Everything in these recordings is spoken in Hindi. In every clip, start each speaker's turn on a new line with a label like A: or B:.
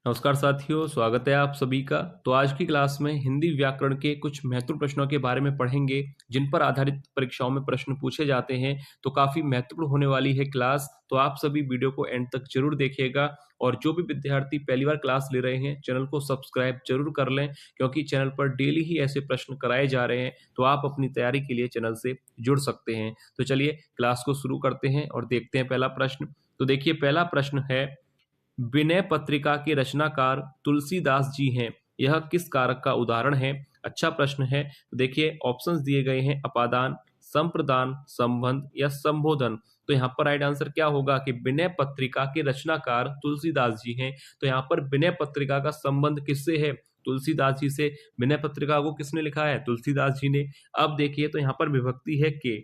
A: नमस्कार साथियों, स्वागत है आप सभी का। तो आज की क्लास में हिंदी व्याकरण के कुछ महत्वपूर्ण प्रश्नों के बारे में पढ़ेंगे, जिन पर आधारित परीक्षाओं में प्रश्न पूछे जाते हैं। तो काफ़ी महत्वपूर्ण होने वाली है क्लास, तो आप सभी वीडियो को एंड तक जरूर देखिएगा। और जो भी विद्यार्थी पहली बार क्लास ले रहे हैं, चैनल को सब्सक्राइब जरूर कर लें, क्योंकि चैनल पर डेली ही ऐसे प्रश्न कराए जा रहे हैं। तो आप अपनी तैयारी के लिए चैनल से जुड़ सकते हैं। तो चलिए क्लास को शुरू करते हैं और देखते हैं पहला प्रश्न। तो देखिए, पहला प्रश्न है, विनय पत्रिका के रचनाकार तुलसीदास जी हैं। यह किस कारक का उदाहरण है? अच्छा प्रश्न है। तो देखिए, ऑप्शंस दिए गए हैं, अपादान, संप्रदान, संबंध या संबोधन। तो यहाँ पर राइट आंसर क्या होगा कि विनय पत्रिका के रचनाकार तुलसीदास जी हैं। तो यहाँ पर विनय पत्रिका का संबंध किससे है? तुलसीदास जी से। विनय पत्रिका को किसने लिखा है? तुलसीदास जी ने। अब देखिए, तो यहाँ पर विभक्ति है के,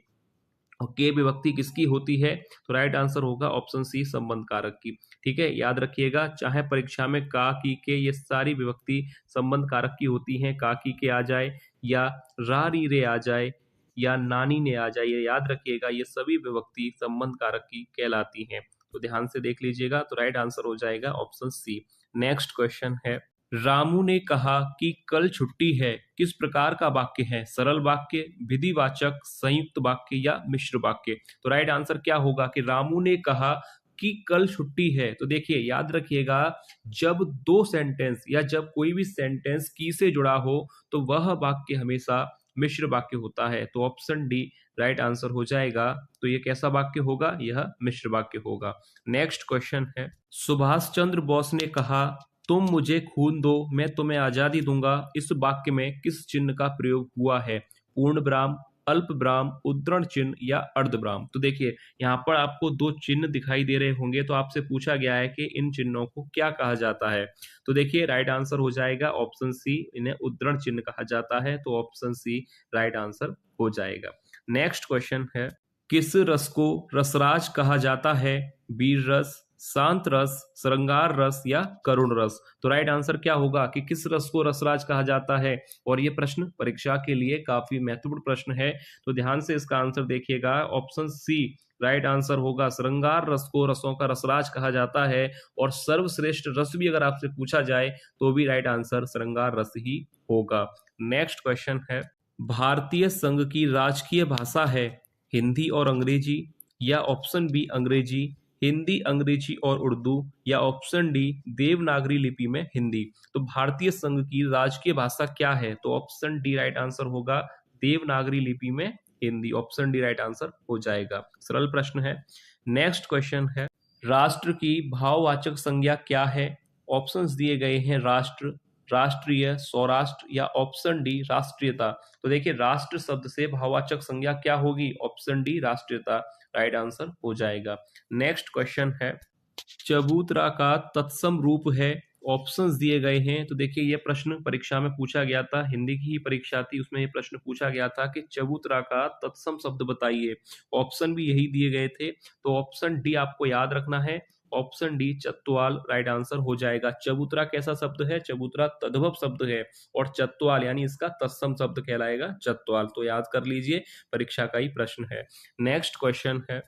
A: और के विभक्ति किसकी होती है? तो राइट आंसर होगा ऑप्शन सी, संबंध कारक की। ठीक है, याद रखिएगा, चाहे परीक्षा में का, की, के, ये सारी विभक्ति संबंध कारक की होती हैं। का, की, के आ जाए, या रा, री, रे आ जाए, या नानी ने आ जाए, ये याद रखिएगा, ये सभी विभक्ति संबंध कारक की कहलाती हैं। तो ध्यान से देख लीजिएगा। तो राइट आंसर हो जाएगा ऑप्शन सी। नेक्स्ट क्वेश्चन है, रामू ने कहा कि कल छुट्टी है, किस प्रकार का वाक्य है? सरल वाक्य, विधिवाचक, संयुक्त वाक्य या मिश्र वाक्य? तो राइट आंसर क्या होगा कि रामू ने कहा कि कल छुट्टी है। तो देखिए, याद रखिएगा, जब दो सेंटेंस या जब कोई भी सेंटेंस की से जुड़ा हो, तो वह वाक्य हमेशा मिश्र वाक्य होता है। तो ऑप्शन डी राइट आंसर हो जाएगा। तो ये कैसा वाक्य होगा? यह मिश्र वाक्य होगा। नेक्स्ट क्वेश्चन है, सुभाष चंद्र बोस ने कहा, तुम मुझे खून दो, मैं तुम्हें आजादी दूंगा। इस वाक्य में किस चिन्ह का प्रयोग हुआ है? पूर्ण विराम, अल्प विराम, उद्धरण चिन्ह या अर्ध विराम? तो देखिए, यहाँ पर आपको दो चिन्ह दिखाई दे रहे होंगे, तो आपसे पूछा गया है कि इन चिन्हों को क्या कहा जाता है। तो देखिए, राइट आंसर हो जाएगा ऑप्शन सी, इन्हें उद्धरण चिन्ह कहा जाता है। तो ऑप्शन सी राइट आंसर हो जाएगा। नेक्स्ट क्वेश्चन है, किस रस को रसराज कहा जाता है? वीर रस, शांत रस, श्रृंगार रस या करुण रस? तो राइट आंसर क्या होगा कि किस रस को रसराज कहा जाता है? और ये प्रश्न परीक्षा के लिए काफी महत्वपूर्ण प्रश्न है। तो ध्यान से इसका आंसर देखिएगा, ऑप्शन सी राइट आंसर होगा। श्रृंगार रस को रसों का रसराज कहा जाता है। और सर्वश्रेष्ठ रस भी अगर आपसे पूछा जाए, तो भी राइट आंसर श्रृंगार रस ही होगा। नेक्स्ट क्वेश्चन है, भारतीय संघ की राजकीय भाषा है हिंदी और अंग्रेजी, या ऑप्शन बी अंग्रेजी, हिंदी, अंग्रेजी और उर्दू, या ऑप्शन डी देवनागरी लिपि में हिंदी? तो भारतीय संघ की राजकीय भाषा क्या है? तो ऑप्शन डी राइट आंसर होगा, देवनागरी लिपि में Hindi. Option D right answer हो जाएगा। सरल प्रश्न है। नेक्स्ट क्वेश्चन है, राष्ट्र की भाववाचक संज्ञा क्या है? ऑप्शंस दिए गए हैं, राष्ट्र, राष्ट्रीय, सौराष्ट्र या ऑप्शन डी राष्ट्रीयता। तो देखिए, राष्ट्र शब्द से भाववाचक संज्ञा क्या होगी? ऑप्शन डी राष्ट्रीयता राइट आंसर हो जाएगा। नेक्स्ट क्वेश्चन है, चबूतरा का तत्सम रूप है। ऑप्शंस दिए गए हैं। तो देखिए, यह प्रश्न परीक्षा में पूछा गया था, हिंदी की ही परीक्षा थी, उसमें यह प्रश्न पूछा गया था कि चबूतरा का तत्सम शब्द बताइए। ऑप्शन भी यही दिए गए थे। तो ऑप्शन डी आपको याद रखना है, ऑप्शन डी चत्वाल राइट आंसर हो जाएगा। चबूतरा कैसा शब्द है? चबूतरा तद्भव शब्द है, और चत्वाल यानी इसका तत्सम शब्द कहलाएगा चत्वाल। तो याद कर लीजिए, परीक्षा का ही प्रश्न है। नेक्स्ट क्वेश्चन है,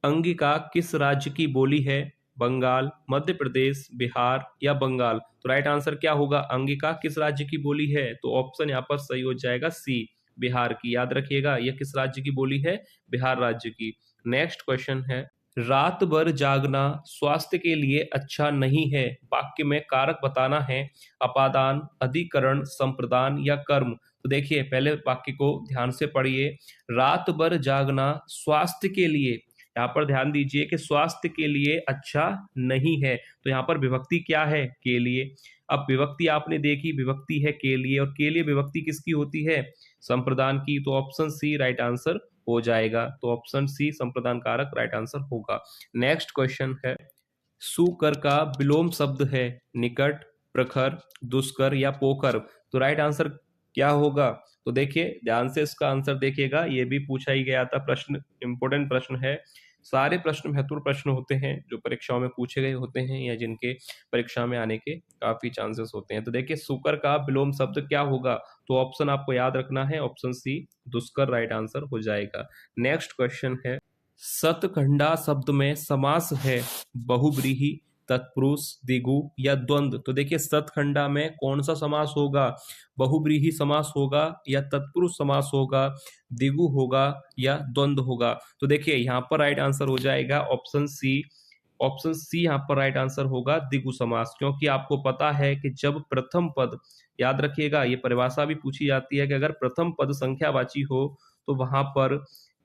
A: अंगिका किस राज्य की बोली है? बंगाल, मध्य प्रदेश, बिहार या बंगाल? तो राइट आंसर क्या होगा? अंगिका किस राज्य की बोली है? तो ऑप्शन यहाँ पर सही हो जाएगा सी, बिहार की। याद रखिएगा, यह किस राज्य की बोली है? बिहार राज्य की। नेक्स्ट क्वेश्चन है, रात भर जागना स्वास्थ्य के लिए अच्छा नहीं है। वाक्य में कारक बताना है, अपादान, अधिकरण, संप्रदान या कर्म? तो देखिए, पहले वाक्य को ध्यान से पढ़िए। रात भर जागना स्वास्थ्य के लिए, यहाँ पर ध्यान दीजिए कि स्वास्थ्य के लिए अच्छा नहीं है। तो यहाँ पर विभक्ति क्या है? के लिए। अब विभक्ति आपने देखी, विभक्ति है के लिए, और के लिए विभक्ति किसकी होती है? संप्रदान की। तो ऑप्शन सी राइट आंसर हो जाएगा। तो ऑप्शन सी संप्रदान कारक राइट आंसर होगा। नेक्स्ट क्वेश्चन है, सुकर का विलोम शब्द है निकट, प्रखर, दुष्कर या पोखर? तो राइट आंसर क्या होगा? तो देखिए, ध्यान से इसका आंसर देखिएगा, ये भी पूछा ही गया था प्रश्न, इंपोर्टेंट प्रश्न है। सारे प्रश्न महत्वपूर्ण प्रश्न होते हैं, जो परीक्षाओं में पूछे गए होते हैं, या जिनके परीक्षा में आने के काफी चांसेस होते हैं। तो देखिए, सुकर का विलोम शब्द क्या होगा? तो ऑप्शन आपको याद रखना है, ऑप्शन सी दुष्कर राइट आंसर हो जाएगा। नेक्स्ट क्वेश्चन है, सतखंडा शब्द में समास है बहुव्रीहि, तत्पुरुष, द्विगु या द्वंद्व। तो देखिए सतखंडा में कौन सा समास होगा, बहुव्रीहि समास होगा या तत्पुरुष समास होगा, द्विगु होगा या द्वंद्व होगा। तो देखिए यहाँ पर राइट आंसर हो जाएगा ऑप्शन सी। ऑप्शन सी यहाँ पर राइट आंसर होगा द्विगु समास, क्योंकि आपको पता है कि जब प्रथम पद, याद रखिएगा ये परिभाषा भी पूछी जाती है कि अगर प्रथम पद संख्यावाची हो तो वहां पर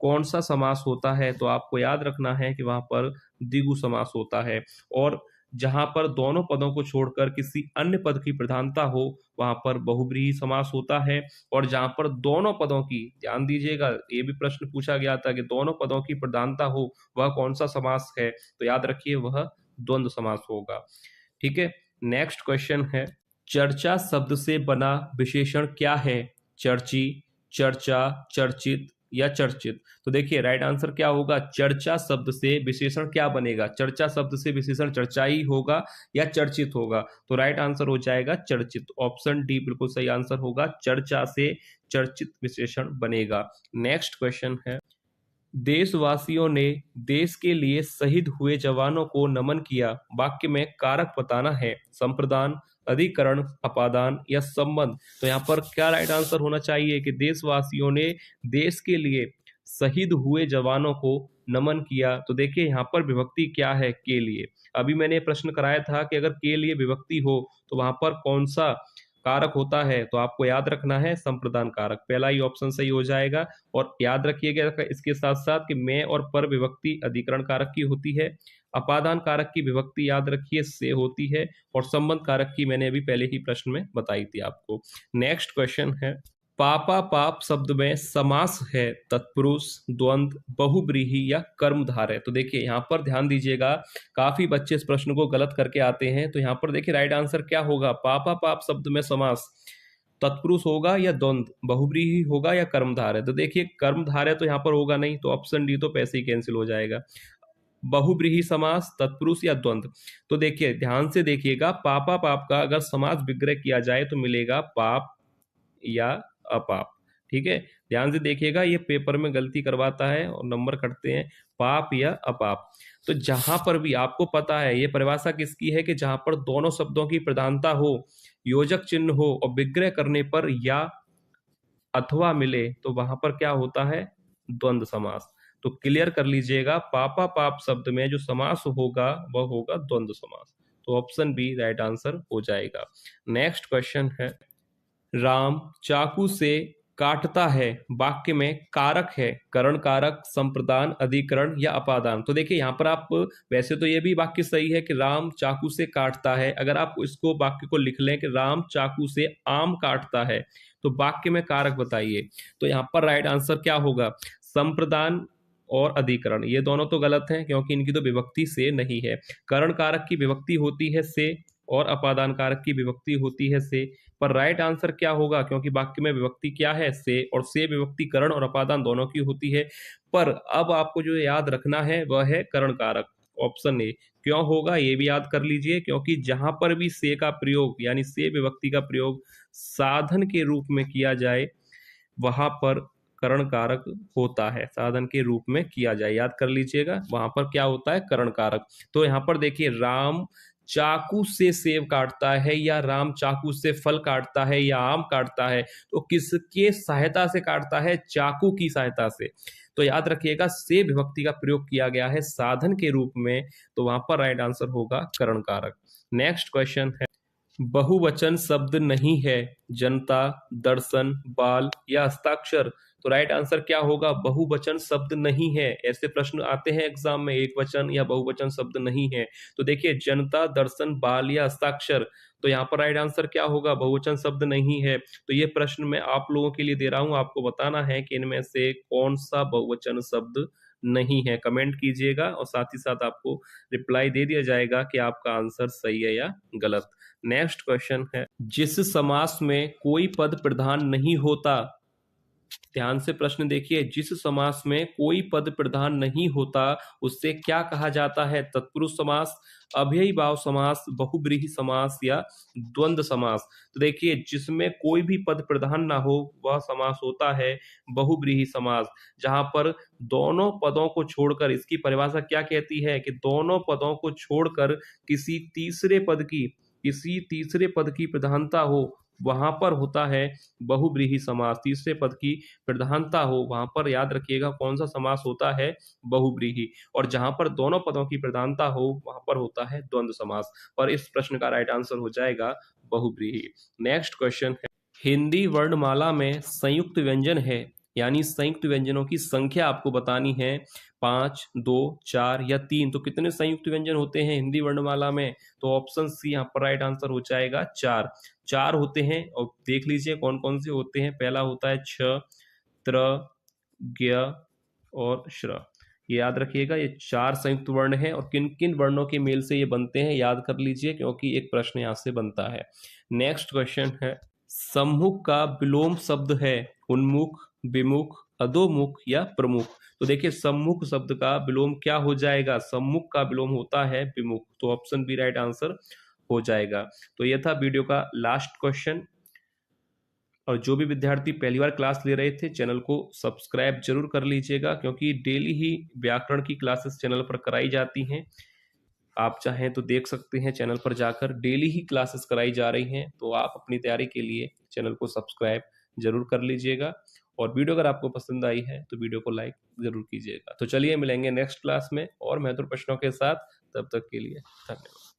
A: कौन सा समास होता है, तो आपको याद रखना है कि वहां पर द्विगु समास होता है। और जहां पर दोनों पदों को छोड़कर किसी अन्य पद की प्रधानता हो वहां पर बहुव्रीहि समास होता है। और जहां पर दोनों पदों की, ध्यान दीजिएगा ये भी प्रश्न पूछा गया था कि दोनों पदों की प्रधानता हो वह कौन सा समास है, तो याद रखिए वह द्वंद्व समास होगा। ठीक है, नेक्स्ट क्वेश्चन है, चर्चा शब्द से बना विशेषण क्या है, चर्ची, चर्चा, चर्चित या चर्चित। तो देखिए राइट आंसर क्या होगा, चर्चा शब्द से विशेषण क्या बनेगा, चर्चा शब्द से विशेषण चर्चाई होगा या चर्चित होगा। तो राइट आंसर हो जाएगा चर्चित। ऑप्शन डी बिल्कुल सही आंसर होगा, चर्चा से चर्चित विशेषण बनेगा। नेक्स्ट क्वेश्चन है, देशवासियों ने देश के लिए शहीद हुए जवानों को नमन किया, वाक्य में कारक बताना है, संप्रदान, अधिकरण, अपादान या संबंध। तो यहाँ पर क्या राइट आंसर होना चाहिए कि देशवासियों ने देश के लिए शहीद हुए जवानों को नमन किया। तो देखिए यहाँ पर विभक्ति क्या है, के लिए। अभी मैंने प्रश्न कराया था कि अगर के लिए विभक्ति हो तो वहां पर कौन सा कारक होता है, तो आपको याद रखना है संप्रदान कारक, पहला ही ऑप्शन सही हो जाएगा। और याद रखिएगा इसके साथ साथ कि में और पर विभक्ति अधिकरण कारक की होती है, अपादान कारक की विभक्ति याद रखिए से होती है, और संबंध कारक की मैंने अभी पहले ही प्रश्न में बताई थी आपको। नेक्स्ट क्वेश्चन है, पापा पाप शब्द में समास है तत्पुरुष, द्वंद्व, बहुव्रीहि या कर्मधारय। तो देखिए यहाँ पर ध्यान दीजिएगा, काफी बच्चे इस प्रश्न को गलत करके आते हैं। तो यहाँ पर देखिए राइट आंसर क्या होगा, पापा पाप शब्द में समास तत्पुरुष होगा या द्वंद्व, बहुव्रीहि होगा या कर्मधारय। तो देखिए कर्मधारय तो यहाँ पर होगा नहीं, तो ऑप्शन डी तो पैसे ही कैंसिल हो जाएगा। बहुव्रीहि समास, तत्पुरुष या द्वंद्व। तो देखिए ध्यान से देखिएगा, पापा पाप का अगर समास विग्रह किया जाए तो मिलेगा पाप या अपाप। ठीक है, ध्यान से देखिएगा, ये पेपर में गलती करवाता है और नंबर कटते हैं, पाप या अपाप। तो जहां पर भी आपको पता है ये परिभाषा किसकी है कि जहां पर दोनों शब्दों की प्रधानता हो, योजक चिन्ह हो और विग्रह करने पर या अथवा मिले तो वहां पर क्या होता है, द्वंद्व समास। तो क्लियर कर लीजिएगा, पापा पाप शब्द में जो समास होगा वह होगा द्वंद्व समास। तो ऑप्शन बी राइट आंसर हो जाएगा। नेक्स्ट क्वेश्चन है, राम चाकू से काटता है, वाक्य में कारक है करण कारक, संप्रदान, अधिकरण या अपादान। तो देखिए यहाँ पर आप, वैसे तो ये भी वाक्य सही है कि राम चाकू से काटता है, अगर आप इसको वाक्य को लिख लें कि राम चाकू से आम काटता है, तो वाक्य में कारक बताइए। तो यहाँ पर राइट आंसर क्या होगा, संप्रदान और अधिकरण। ये दोनों तो गलत हैं क्योंकि इनकी तो विभक्ति से नहीं है। करण कारक की विभक्ति होती है से और अपादान कारक की विभक्ति होती है से। पर राइट आंसर क्या होगा, क्योंकि वाक्य में विभक्ति क्या है, से, और से विभक्ति करण और अपादान दोनों की होती है। पर अब आपको जो याद रखना है वह है करण कारक, ऑप्शन ए। क्यों होगा ये भी याद कर लीजिए, क्योंकि जहां पर भी से का प्रयोग यानी से विभक्ति का प्रयोग साधन के रूप में किया जाए वहां पर करण कारक होता है, साधन के रूप में किया जाए, याद कर लीजिएगा, वहां पर क्या होता है, करण कारक। तो यहाँ पर देखिए, राम चाकू से सेब काटता है या राम चाकू से फल काटता है या आम काटता है, तो किसके सहायता से काटता है, चाकू की सहायता से। तो याद रखिएगा, से विभक्ति का प्रयोग किया गया है साधन के रूप में, तो वहां पर राइट आंसर होगा करण कारक। नेक्स्ट क्वेश्चन है, बहुवचन शब्द नहीं है, जनता, दर्शन, बाल या हस्ताक्षर। तो राइट आंसर क्या होगा, बहुवचन शब्द नहीं है। ऐसे प्रश्न आते हैं एग्जाम में, एक वचन या बहुवचन शब्द नहीं है। तो देखिए, जनता, दर्शन, बाल या हस्ताक्षर। तो यहाँ पर राइट आंसर क्या होगा, बहुवचन शब्द नहीं है। तो ये प्रश्न मैं आप लोगों के लिए दे रहा हूं, आपको बताना है कि इनमें से कौन सा बहुवचन शब्द नहीं है। कमेंट कीजिएगा और साथ ही साथ आपको रिप्लाई दे दिया जाएगा कि आपका आंसर सही है या गलत। नेक्स्ट क्वेश्चन है, जिस समास में कोई पद प्रधान नहीं होता ध्यान से प्रश्न देखिए, जिस समास में कोई पद प्रधान नहीं होता उससे क्या कहा जाता है? तत्पुरुष समास, अव्ययी भाव समास, बहुब्रीहि समास या द्वंद्व समास। तो देखिए, जिसमें कोई भी पद प्रधान ना हो वह समास होता है बहुब्रीहि समास, जहां पर दोनों पदों को छोड़कर, इसकी परिभाषा क्या कहती है कि दोनों पदों को छोड़कर किसी तीसरे पद की प्रधानता हो, वहां पर होता है बहुब्रीहि समास। तीसरे पद की प्रधानता हो वहां पर याद रखिएगा कौन सा समास होता है? बहुब्रीहि। और जहां पर दोनों पदों की प्रधानता हो वहां पर होता है द्वंद्व समास। और इस प्रश्न का राइट आंसर हो जाएगा बहुब्रीहि। नेक्स्ट क्वेश्चन है, हिंदी वर्णमाला में संयुक्त व्यंजन है, यानी संयुक्त व्यंजनों की संख्या आपको बतानी है, 5, 2, 4 या 3। तो कितने संयुक्त व्यंजन होते हैं हिंदी वर्णमाला में? तो ऑप्शन सी यहाँ पर राइट आंसर हो जाएगा, 4। 4 होते हैं और देख लीजिए कौन कौन से होते हैं। पहला होता है छ, त्र, ज्ञ और श्र। ये याद रखिएगा, ये 4 संयुक्त वर्ण हैं और किन किन वर्णों के मेल से ये बनते हैं याद कर लीजिए, क्योंकि एक प्रश्न यहाँ से बनता है। नेक्स्ट क्वेश्चन है, सम्मुख का विलोम शब्द है उन्मुख, विमुख, अधोमुख या प्रमुख। तो देखिए, सम्मुख शब्द का विलोम क्या हो जाएगा? सम्मुख का विलोम होता है विमुख। तो ऑप्शन बी राइट आंसर हो जाएगा। तो यह था वीडियो का लास्ट क्वेश्चन। और जो भी विद्यार्थी पहली बार क्लास ले रहे थे, चैनल को सब्सक्राइब जरूर कर लीजिएगा, क्योंकि डेली ही व्याकरण की क्लासेस चैनल पर कराई जाती हैं। आप चाहें तो देख सकते हैं चैनल पर जाकर, डेली ही क्लासेस कराई जा रही हैं। तो आप अपनी तैयारी के लिए चैनल को सब्सक्राइब जरूर कर लीजिएगा। और वीडियो अगर आपको पसंद आई है तो वीडियो को लाइक जरूर कीजिएगा। तो चलिए मिलेंगे नेक्स्ट क्लास में और महत्वपूर्ण प्रश्नों के साथ। तब तक के लिए धन्यवाद।